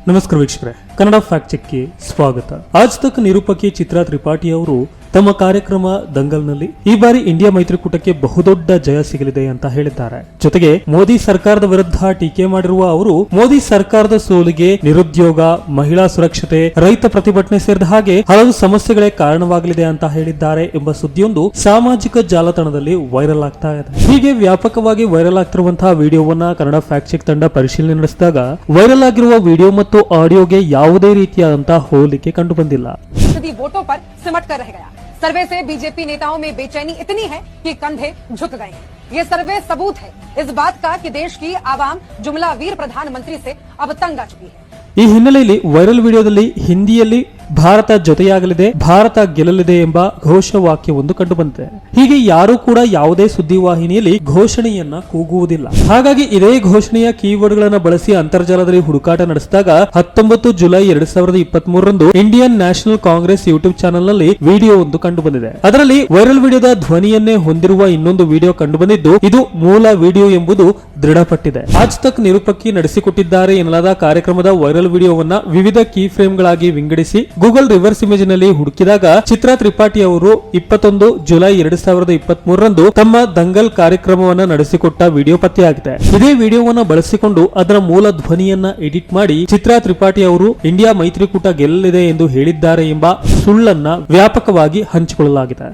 ನಮಸ್ಕಾರ ವೀಕ್ಷಕರೇ, ಕನ್ನಡ ಫ್ಯಾಕ್ಟ್ ಚೆಕ್ಗೆ ಸ್ವಾಗತ. ಆಜ್ ತಕ್ ನಿರೂಪಕಿ ಚಿತ್ರಾ ತ್ರಿಪಾಠಿ ಅವರು ತಮ್ಮ ಕಾರ್ಯಕ್ರಮ ದಂಗಲ್ನಲ್ಲಿ ಈ ಬಾರಿ ಇಂಡಿಯಾ ಮೈತ್ರಿಕೂಟಕ್ಕೆ ಬಹುದೊಡ್ಡ ಜಯ ಸಿಗಲಿದೆ ಅಂತ ಹೇಳಿದ್ದಾರೆ. ಜೊತೆಗೆ ಮೋದಿ ಸರ್ಕಾರದ ವಿರುದ್ಧ ಟೀಕೆ ಮಾಡಿರುವ ಅವರು ಮೋದಿ ಸರ್ಕಾರದ ಸೋಲಿಗೆ ನಿರುದ್ಯೋಗ, ಮಹಿಳಾ ಸುರಕ್ಷತೆ, ರೈತ ಪ್ರತಿಭಟನೆ ಸೇರಿದ ಹಾಗೆ ಹಲವು ಸಮಸ್ಯೆಗಳೇ ಕಾರಣವಾಗಲಿದೆ ಅಂತ ಹೇಳಿದ್ದಾರೆ ಎಂಬ ಸುದ್ದಿಯೊಂದು ಸಾಮಾಜಿಕ ಜಾಲತಾಣದಲ್ಲಿ ವೈರಲ್ ಆಗ್ತಾ ಇದೆ. ಹೀಗೆ ವ್ಯಾಪಕವಾಗಿ ವೈರಲ್ ಆಗ್ತಿರುವಂತಹ ವಿಡಿಯೋವನ್ನ ಕನ್ನಡ ಫ್ಯಾಕ್ಟ್ ಚೆಕ್ ತಂಡ ಪರಿಶೀಲನೆ ನಡೆಸಿದಾಗ ವೈರಲ್ ಆಗಿರುವ ವಿಡಿಯೋ ಮತ್ತು ಆಡಿಯೋಗೆ ಯಾವುದೇ ರೀತಿಯಾದಂತಹ ಹೋಲಿಕೆ ಕಂಡು ಬಂದಿಲ್ಲ. वोटों पर सिमट कर रह गया. सर्वे से बीजेपी नेताओं में बेचैनी इतनी है कि कंधे झुक गए हैं. ये सर्वे सबूत है इस बात का कि देश की आवाम जुमला वीर प्रधानमंत्री से अब तंग आ चुकी है. ಈ ಹಿನ್ನೆಲೆಯಲ್ಲಿ ವೈರಲ್ ವಿಡಿಯೋದಲ್ಲಿ ಹಿಂದಿಯಲ್ಲಿ ಭಾರತ ಜೊತೆಯಾಗಲಿದೆ, ಭಾರತ ಗೆಲ್ಲಲಿದೆ ಎಂಬ ಘೋಷವಾಕ್ಯವೊಂದು ಕಂಡು ಬಂದಿದೆ. ಹೀಗೆ ಯಾರೂ ಕೂಡ ಯಾವುದೇ ಸುದ್ದಿವಾಹಿನಿಯಲ್ಲಿ ಘೋಷಣೆಯನ್ನ ಕೂಗುವುದಿಲ್ಲ. ಹಾಗಾಗಿ ಇದೇ ಘೋಷಣೆಯ ಕೀವರ್ಡ್ ಗಳನ್ನ ಬಳಸಿ ಅಂತರ್ಜಾಲದಲ್ಲಿ ಹುಡುಕಾಟ ನಡೆಸಿದಾಗ 19 ಜುಲೈ 2023ರಂದು Indian national Congress YouTube channel ನಲ್ಲಿ ವಿಡಿಯೋ ಒಂದು ಕಂಡು ಬಂದಿದೆ. ಅದರಲ್ಲಿ ವೈರಲ್ ವಿಡಿಯೋದ ಧ್ವನಿಯನ್ನೇ ಹೊಂದಿರುವ ಇನ್ನೊಂದು ವಿಡಿಯೋ ಕಂಡು ಬಂದಿದ್ದು ಇದು ಮೂಲ ವಿಡಿಯೋ ಎಂಬುದು ದೃಢಪಟ್ಟಿದೆ. ಆಜ್ ತಕ್ ನಿರೂಪಕಿ ನಡೆಸಿಕೊಟ್ಟಿದ್ದಾರೆ ಎನ್ನಲಾದ ಕಾರ್ಯಕ್ರಮದ ವೈರಲ್ ವಿಡಿಯೋವನ್ನ ವಿವಿಧ ಕೀ ಫ್ರೇಮ್ ಗಳಾಗಿ ವಿಂಗಡಿಸಿ ಗೂಗಲ್ ರಿವರ್ಸ್ ಇಮೇಜ್ ನಲ್ಲಿ ಹುಡುಕಿದಾಗ ಚಿತ್ರಾ ತ್ರಿಪಾಠಿ ಅವರು 21 ಜುಲೈ 2023ರಂದು ತಮ್ಮ ದಂಗಲ್ ಕಾರ್ಯಕ್ರಮವನ್ನ ನಡೆಸಿಕೊಟ್ಟ ವಿಡಿಯೋ ಪತ್ತೆಯಾಗಿದೆ. ಇದೇ ವಿಡಿಯೋವನ್ನ ಬಳಸಿಕೊಂಡು ಅದರ ಮೂಲ ಧ್ವನಿಯನ್ನ ಎಡಿಟ್ ಮಾಡಿ ಚಿತ್ರಾ ತ್ರಿಪಾಠಿ ಅವರು ಇಂಡಿಯಾ ಮೈತ್ರಿಕೂಟ ಗೆಲ್ಲಲಿದೆ ಎಂದು ಹೇಳಿದ್ದಾರೆ ಎಂಬ ಸುಳ್ಳನ್ನ ವ್ಯಾಪಕವಾಗಿ ಹಂಚಿಕೊಳ್ಳಲಾಗಿದೆ.